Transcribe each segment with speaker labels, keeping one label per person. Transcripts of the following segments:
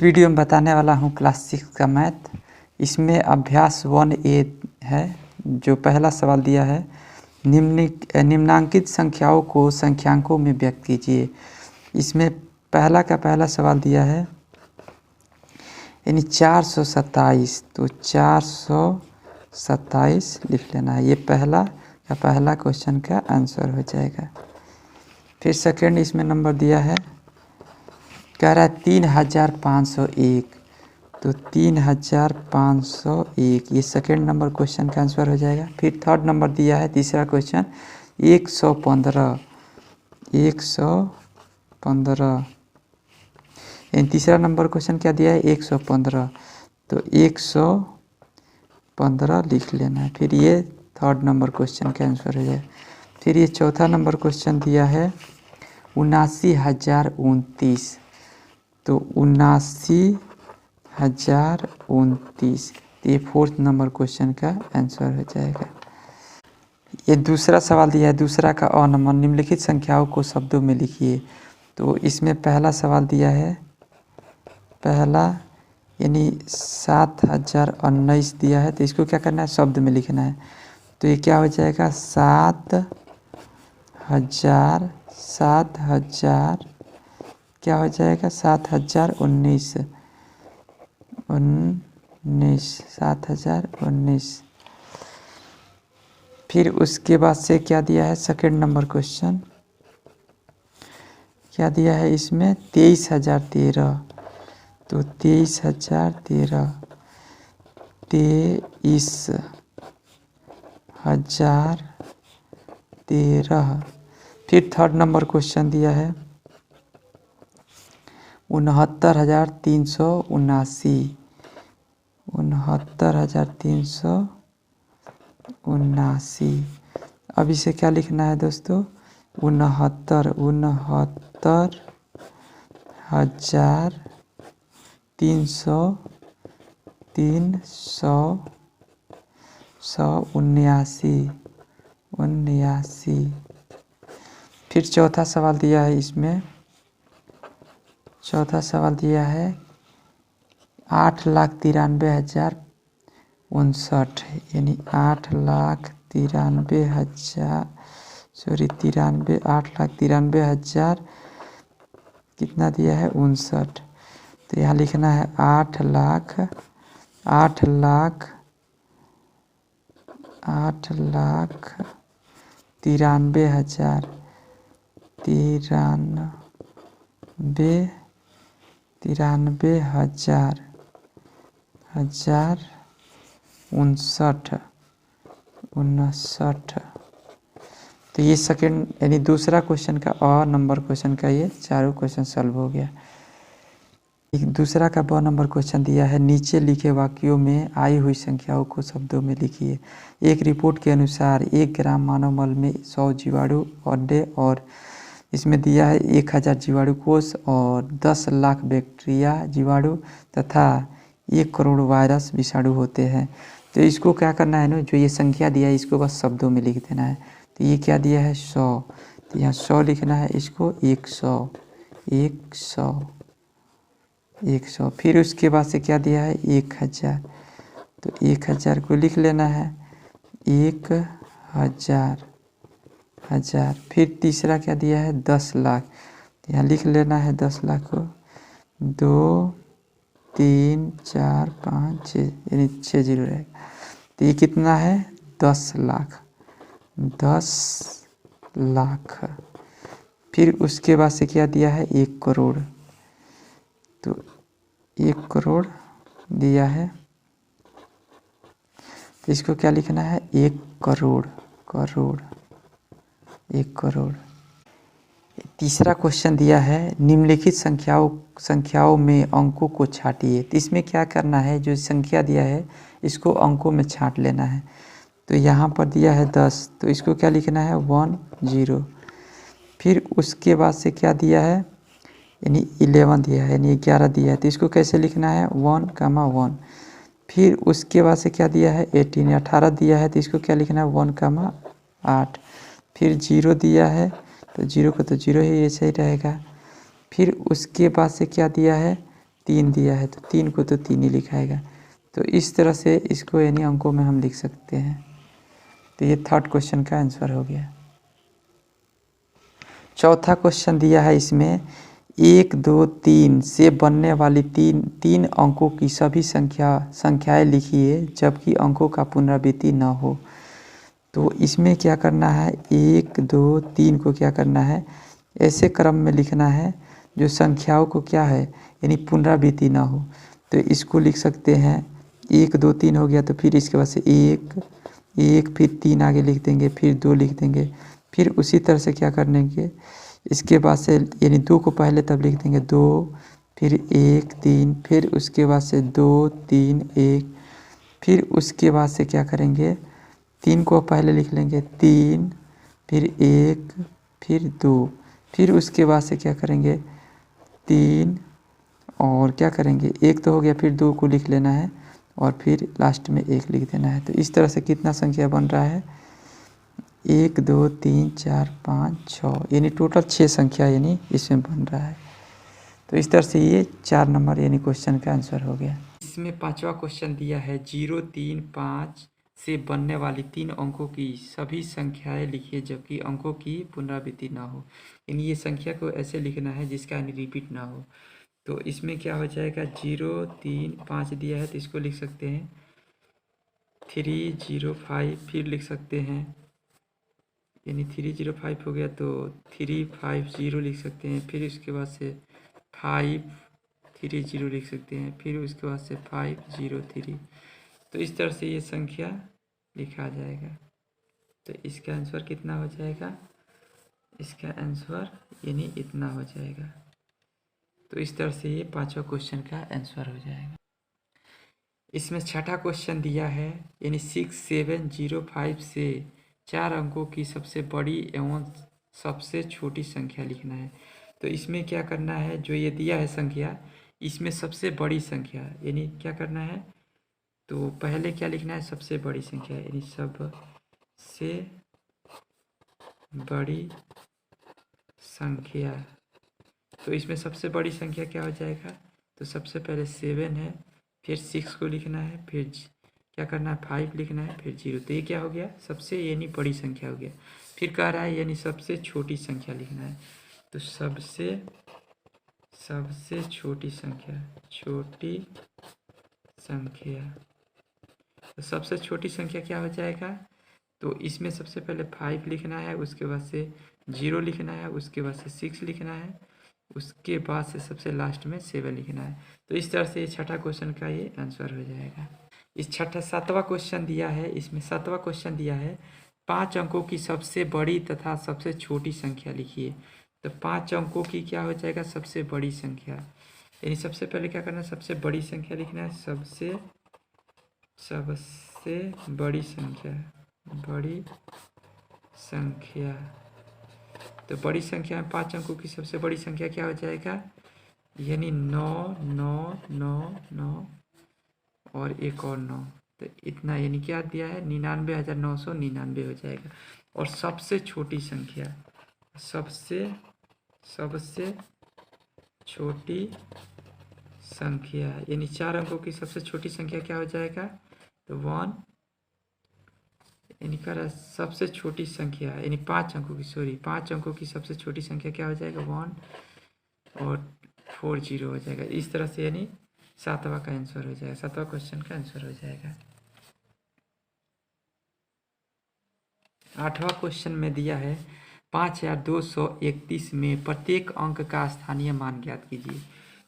Speaker 1: इस वीडियो में बताने वाला हूँ क्लास 6 का मैथ। इसमें अभ्यास 1A है। जो पहला सवाल दिया है, निम्नांकित संख्याओं को संख्यांकों में व्यक्त कीजिए। इसमें पहला का पहला सवाल दिया है यानी 427, तो 427 लिख लेना है। ये पहला का पहला क्वेश्चन का आंसर हो जाएगा। फिर सेकंड इसमें नंबर दिया है, कह रहा है 3501, तो 3501 ये सेकंड नंबर क्वेश्चन का आंसर हो जाएगा। फिर थर्ड नंबर दिया है तीसरा क्वेश्चन 115, 115 यानी तीसरा नंबर क्वेश्चन क्या दिया है 115, तो 115 लिख लेना है। फिर ये थर्ड नंबर क्वेश्चन का आंसर हो जाएगा। फिर ये चौथा नंबर क्वेश्चन दिया है 79,029, तो 79,029 ये फोर्थ नंबर क्वेश्चन का आंसर हो जाएगा। ये दूसरा सवाल दिया है, दूसरा का अ नंबर, निम्नलिखित संख्याओं को शब्दों में लिखिए। तो इसमें पहला सवाल दिया है, पहला यानी 7,019 दिया है, तो इसको क्या करना है शब्द में लिखना है। तो ये क्या हो जाएगा 7,000 क्या हो जाएगा 7,019, 7,019। फिर उसके बाद से क्या दिया है सेकंड नंबर क्वेश्चन, क्या दिया है इसमें 23,013, तो 23,013, 23,013। फिर थर्ड नंबर क्वेश्चन दिया है 69,379, 69,379। अब इसे क्या लिखना है दोस्तों 69,379। फिर चौथा सवाल दिया है, इसमें चौथा सवाल दिया है 8,93,059, यानी 8,93,000 कितना दिया है 59। तो यहाँ लिखना है 8,93,000 59। तो ये सेकंड यानी दूसरा क्वेश्चन का अ नंबर क्वेश्चन का ये चारों क्वेश्चन सॉल्व हो गया। एक दूसरा का ब नंबर क्वेश्चन दिया है, नीचे लिखे वाक्यों में आई हुई संख्याओं को शब्दों में लिखिए। एक रिपोर्ट के अनुसार 1 ग्राम मानव मल में 100 जीवाणु अंडे और इसमें दिया है 1000 जीवाणु कोष और 10 लाख बैक्टीरिया जीवाणु तथा 1 करोड़ वायरस विषाणु होते हैं। तो इसको क्या करना है ना, जो ये संख्या दिया है इसको बस शब्दों में लिख देना है। तो ये क्या दिया है 100, तो यहाँ 100 लिखना है, इसको 100। फिर उसके बाद से क्या दिया है 1000, तो 1000 को लिख लेना है 1000। फिर तीसरा क्या दिया है 10 लाख, तो यहाँ लिख लेना है 10 लाख को 2 3 4 5 6 यानी 6 जीरो रहेगा। तो ये कितना है 10 लाख। फिर उसके बाद से क्या दिया है 1 करोड़, तो 1 करोड़ दिया है, तो इसको क्या लिखना है 1 करोड़। 1 करोड़। तीसरा क्वेश्चन दिया है, निम्नलिखित संख्याओं में अंकों को छांटिए। तो इसमें क्या करना है, जो संख्या दिया है इसको अंकों में छांट लेना है। तो यहाँ पर दिया है 10, तो इसको क्या लिखना है 10। फिर उसके बाद से क्या दिया है यानी 11 दिया है, यानी 11 दिया है, तो इसको कैसे लिखना है 1, 1। फिर उसके बाद से क्या दिया है 18 दिया है, तो इसको क्या लिखना है 1, 8। फिर 0 दिया है, तो 0 को तो 0 ही ऐसे ही रहेगा। फिर उसके बाद से क्या दिया है 3 दिया है तो 3 को तो 3 ही लिखाएगा। तो इस तरह से इसको यानी अंकों में हम लिख सकते हैं। तो ये थर्ड क्वेश्चन का आंसर हो गया। चौथा क्वेश्चन दिया है इसमें 1, 2, 3 से बनने वाली तीन अंकों की सभी संख्याएं लिखिए जबकि अंकों का पुनरावृत्ति न हो। तो इसमें क्या करना है, 1, 2, 3 को क्या करना है, ऐसे क्रम में लिखना है जो संख्याओं को क्या है यानी पुनरावृत्ति ना हो। तो इसको लिख सकते हैं 1, 2, 3 हो गया, तो फिर इसके बाद से 1 फिर 3 आगे लिख देंगे, फिर 2 लिख देंगे, फिर उसी तरह से क्या कर लेंगे, इसके बाद से यानी 2 को पहले तब लिख देंगे 2, फिर 1, 3, फिर उसके बाद से 2, 3, 1, फिर उसके बाद से क्या करेंगे, 3 को पहले लिख लेंगे 3, फिर 1, फिर 2, फिर उसके बाद से क्या करेंगे 3 और क्या करेंगे 1 तो हो गया, फिर 2 को लिख लेना है और फिर लास्ट में 1 लिख देना है। तो इस तरह से कितना संख्या बन रहा है, 1, 2, 3, 4, 5, 6 यानी टोटल 6 संख्या यानी इसमें बन रहा है। तो इस तरह से ये 4 नंबर यानी क्वेश्चन का आंसर हो गया। इसमें पांचवा क्वेश्चन दिया है 0, 3, 5 से बनने वाली 3 अंकों की सभी संख्याएं लिखिए जबकि अंकों की पुनरावृत्ति ना हो। यानी ये संख्या को ऐसे लिखना है जिसका रिपीट ना हो। तो इसमें क्या हो जाएगा, 0, 3, 5 दिया है तो इसको लिख सकते हैं 3, 0, 5, फिर लिख सकते हैं यानी 3, 0, 5 हो गया तो 3, 5, 0 लिख सकते हैं, फिर उसके बाद से 5, 3, 0 लिख सकते हैं, फिर उसके बाद से 5, 0, 3। तो इस तरह से ये संख्या लिखा जाएगा। तो इसका आंसर कितना हो जाएगा, इसका आंसर यानी इतना हो जाएगा। तो इस तरह से ये पांचवा क्वेश्चन का आंसर हो जाएगा। इसमें छठा क्वेश्चन दिया है यानी 6, 7, 0, 5 से 4 अंकों की सबसे बड़ी एवं सबसे छोटी संख्या लिखना है। तो इसमें क्या करना है, जो ये दिया है संख्या, इसमें सबसे बड़ी संख्या यानी क्या करना है, तो पहले क्या लिखना है, सबसे बड़ी संख्या यानी सबसे बड़ी संख्या। तो इसमें सबसे बड़ी संख्या क्या हो जाएगा, तो सबसे पहले 7 है, फिर 6 को लिखना है, फिर क्या करना है 5 लिखना है, फिर 0। तो ये क्या हो गया, सबसे यानी बड़ी संख्या हो गया। फिर कह रहा है यानी सबसे छोटी संख्या लिखना है। तो सबसे छोटी संख्या तो सबसे छोटी संख्या क्या हो जाएगा, तो इसमें सबसे पहले 5 लिखना है, उसके बाद से 0 लिखना है, उसके बाद से 6 लिखना है, उसके बाद से सबसे लास्ट में 7 लिखना है। तो इस तरह से छठा क्वेश्चन का ये आंसर हो जाएगा। इस सातवां क्वेश्चन दिया है, इसमें सातवां क्वेश्चन दिया है 5 अंकों की सबसे बड़ी तथा सबसे छोटी संख्या लिखिए। तो 5 अंकों की क्या हो जाएगा, सबसे बड़ी संख्या यानी सबसे पहले क्या करना है, सबसे बड़ी संख्या लिखना है, सबसे बड़ी संख्या। तो बड़ी संख्या में 5 अंकों की सबसे बड़ी संख्या क्या हो जाएगा, यानी 9, 9, 9, 9 और एक और 9। तो इतना यानी क्या दिया है, 99,999 हो जाएगा। और सबसे छोटी संख्या सबसे छोटी संख्या यानी 4 अंकों की सबसे छोटी संख्या क्या हो जाएगा, तो 1 यानी कह रहा सबसे छोटी संख्या यानी 5 अंकों की 5 अंकों की सबसे छोटी संख्या क्या हो जाएगा, 1 और 40 हो जाएगा। इस तरह से यानी सातवां का आंसर हो जाएगा, सातवां क्वेश्चन का आंसर हो जाएगा। आठवां क्वेश्चन में दिया है 5231 में प्रत्येक अंक का स्थानीय मान ज्ञात कीजिए।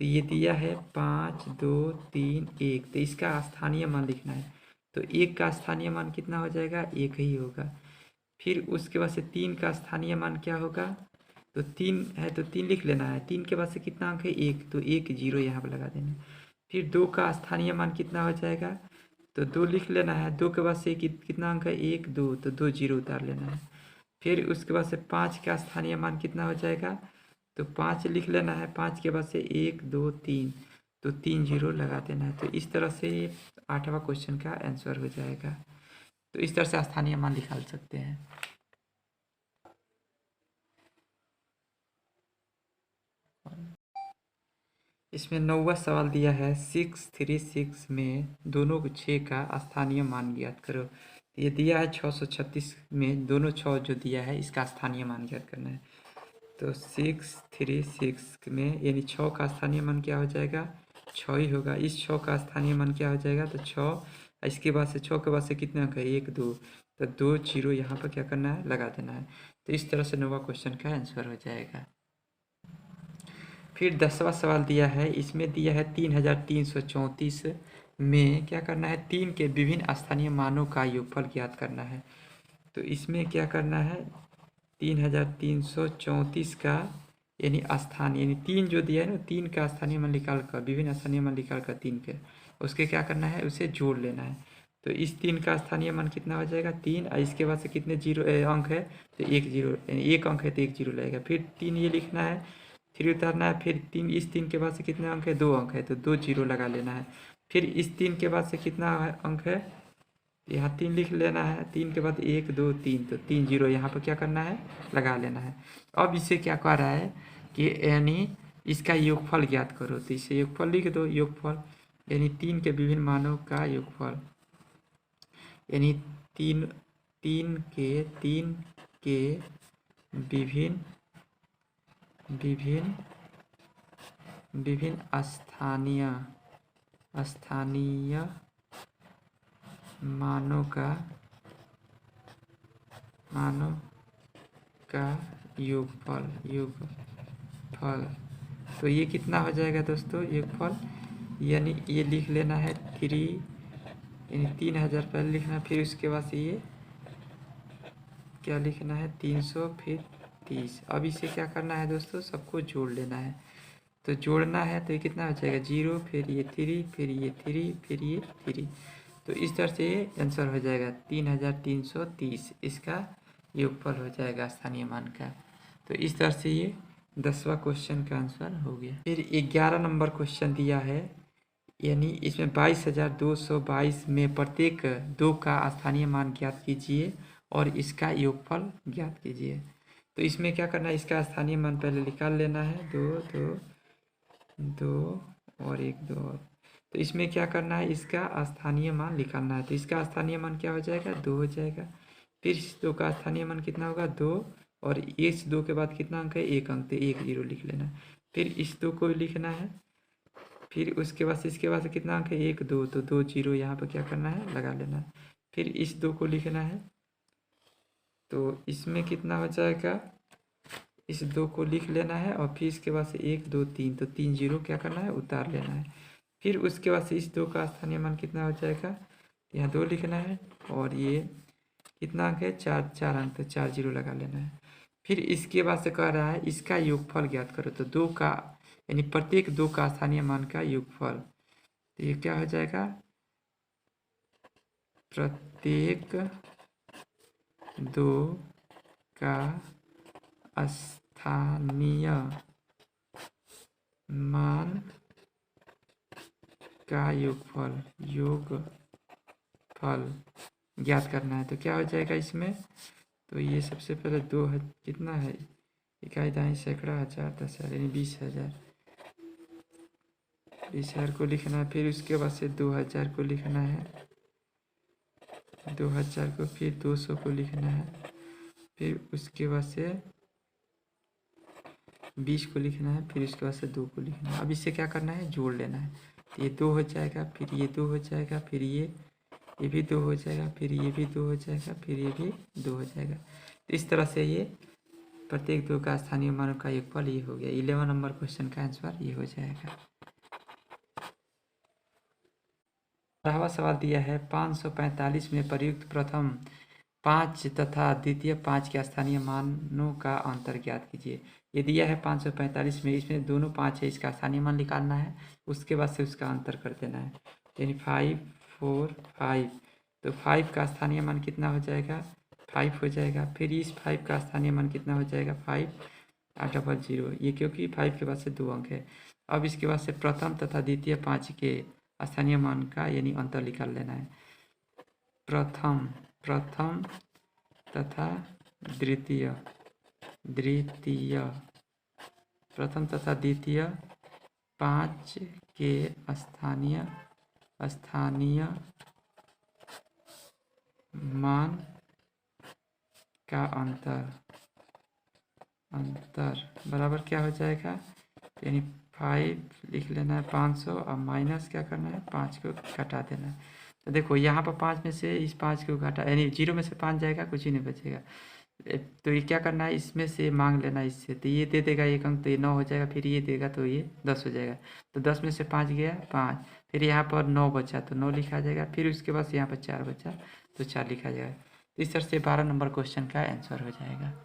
Speaker 1: तो ये दिया है 5, 2, 3, 1। तो इसका स्थानीय मान लिखना है। तो 1 का स्थानीय मान कितना हो जाएगा, 1 ही होगा। फिर उसके बाद से 3 का स्थानीय मान क्या होगा, तो 3 है तो 3 लिख लेना है। 3 के बाद से कितना अंक है, 1, तो 1 0 यहाँ पर लगा देना है। फिर 2 का स्थानीय मान कितना हो जाएगा, तो 2 लिख लेना है। 2 के बाद से कितना अंक है, 1, 2, तो 2 0 उतार लेना है। फिर उसके बाद से 5 का स्थानीय मान कितना हो जाएगा, तो 5 लिख लेना है। 5 के बाद से 1, 2, 3, तो 3 0 लगा देना है। तो इस तरह से आठवां क्वेश्चन का आंसर हो जाएगा। तो इस तरह से स्थानीय मान निकाल सकते हैं। इसमें 9वां सवाल दिया है 636 में दोनों 6 का स्थानीय मान ज्ञात करो। ये दिया है 636 में दोनों 6 जो दिया है इसका स्थानीय मान ज्ञात करना है। तो 636 में यानी 6 का स्थानीय मान क्या हो जाएगा, 6 ही होगा। इस 6 का स्थानीय मान क्या हो जाएगा, तो 6, इसके बाद से 6 के बाद से कितने अंक है, 1 2, तो 2 0 यहाँ पर क्या करना है, लगा देना है। तो इस तरह से 9वां क्वेश्चन का आंसर हो जाएगा। फिर 10वां सवाल दिया है, इसमें दिया है 3334 में क्या करना है, 3 के विभिन्न स्थानीय मानों का योगफल ज्ञात करना है। तो इसमें क्या करना है, 3334 का यानी स्थान यानी 3 जो दिया है ना, 3 का स्थानीय मान निकाल कर, विभिन्न स्थानीय मान निकाल कर 3 के उसके क्या करना है, उसे जोड़ लेना है। तो इस 3 का स्थानीय मान कितना हो जाएगा, 3, और इसके बाद से कितने अंक है, तो 1 0 यानी 1 अंक है तो 1 0 लगेगा। फिर 3 ये लिखना है, 3 उतारना है। फिर 3, इस 3 के बाद से कितने अंक है, 2 अंक है तो 2 0 लगा लेना है। फिर इस 3 के बाद से कितना अंक है, यहाँ 3 लिख लेना है। 3 के बाद 1 2 3, तो 3 0 यहाँ पर क्या करना है, लगा लेना है। अब इसे क्या कह रहा है कि यानी इसका योगफल ज्ञात करो। तो इसे योगफल लिख दो, योगफल यानी 3 के विभिन्न मानों का योगफल, यानी 3 के विभिन्न स्थानीय मानों का योगफल। तो ये कितना हो जाएगा दोस्तों, योगफल यानी ये लिख लेना है 3 यानी 3000 पहले लिखना है। फिर उसके बाद से ये क्या लिखना है, 300 फिर 30। अब इसे क्या करना है दोस्तों, सबको जोड़ लेना है। तो जोड़ना है तो ये कितना हो जाएगा, 0 फिर ये 3 फिर ये 3 फिर ये 3। तो इस तरह से ये आंसर हो जाएगा 3330, इसका योगफल हो जाएगा स्थानीय मान का। तो इस तरह से ये 10वां क्वेश्चन का आंसर हो गया। फिर 11 नंबर क्वेश्चन दिया है, यानी इसमें 22,222 में प्रत्येक 2 का स्थानीय मान ज्ञात कीजिए और इसका योगफल ज्ञात कीजिए। तो इसमें क्या करना है, इसका स्थानीय मान पहले निकाल लेना है, 2 2 2 और 1 2 और। तो इसमें क्या करना है, इसका स्थानीय मान निकालना है। तो इसका स्थानीय मान क्या हो जाएगा, 2 हो जाएगा। फिर इस 2 का स्थानीय मान कितना होगा, 2, और इस 2 के बाद कितना अंक है, 1 अंक, तो 1 0 लिख लेना है। फिर इस 2 को लिखना है। फिर उसके बाद इसके बाद कितना अंक है, 1 2, तो 2 0 यहाँ पर क्या करना है, लगा लेना है। फिर इस 2 को लिखना है। तो इसमें कितना हो जाएगा, इस 2 को लिख लेना है और फिर इसके बाद से 1 2 3, तो 3 0 क्या करना है, उतार लेना है। फिर उसके बाद से इस 2 का स्थानीय मान कितना हो जाएगा, यहाँ 2 लिखना है, और ये कितना अंक है, 4 4 अंक, तो 4 0 लगा लेना है। फिर इसके बाद से कह रहा है इसका योगफल ज्ञात करो। तो 2 का यानी प्रत्येक 2 का स्थानीय मान का योगफल, तो ये क्या हो जाएगा, प्रत्येक 2 का स्थानीय मान का योगफल ज्ञात करना है। तो क्या हो जाएगा इसमें, तो ये सबसे पहले 2 है, कितना है, इकाई दाई सैकड़ा हजार 10,000 यानी 20,000, 20,000 को लिखना है। फिर उसके बाद से 2,000 को लिखना है, 2,000 को, फिर 200 को लिखना है। फिर उसके बाद से 20 को लिखना है। फिर उसके बाद से 2 को लिखना है। अब इसे क्या करना है, जोड़ लेना है। तो ये 2 हो जाएगा, फिर ये 2 हो जाएगा, फिर ये भी 2 हो जाएगा, फिर ये भी 2 हो जाएगा, फिर ये भी 2 हो जाएगा। तो इस तरह से ये प्रत्येक 2 का स्थानीय मानों का योगफल ये हो गया। 11 नंबर क्वेश्चन का आंसर ये हो जाएगा। 12वां सवाल दिया है 545 में प्रयुक्त प्रथम 5 तथा द्वितीय 5 के स्थानीय मानों का अंतर ज्ञात कीजिए। ये दिया है 545 में, इसमें दोनों 5 है, इसका स्थानीय मान निकालना है, उसके बाद से उसका अंतर कर देना है। यानी 5 4 5, तो 5 का स्थानीय मान कितना हो जाएगा, 5 हो जाएगा। फिर इस 5 का स्थानीय मान कितना हो जाएगा, 5,000, ये क्योंकि 5 के बाद से 2 अंक है। अब इसके बाद से प्रथम तथा द्वितीय 5 के स्थानीय मान का यानी अंतर निकाल लेना है। प्रथम तथा द्वितीय, प्रथम तथा द्वितीय 5 के स्थानीय मान का अंतर बराबर क्या हो जाएगा, यानी 5 लिख लेना है 500 और माइनस क्या करना है, 5 को घटा देना है। तो देखो यहाँ पर 5 में से इस 5 को घटा, यानी 0 में से 5 जाएगा, कुछ ही नहीं बचेगा। तो ये क्या करना है, इसमें से मांग लेना इससे, तो ये दे देगा 1 अंक, तो ये 9 हो जाएगा, फिर ये देगा तो ये 10 हो जाएगा। तो 10 में से 5 गया 5, फिर यहाँ पर 9 बचा तो 9 लिखा जाएगा, फिर उसके बाद यहाँ पर 4 बचा तो 4 लिखा जाएगा। तो इस तरह से 12 नंबर क्वेश्चन का आंसर हो जाएगा।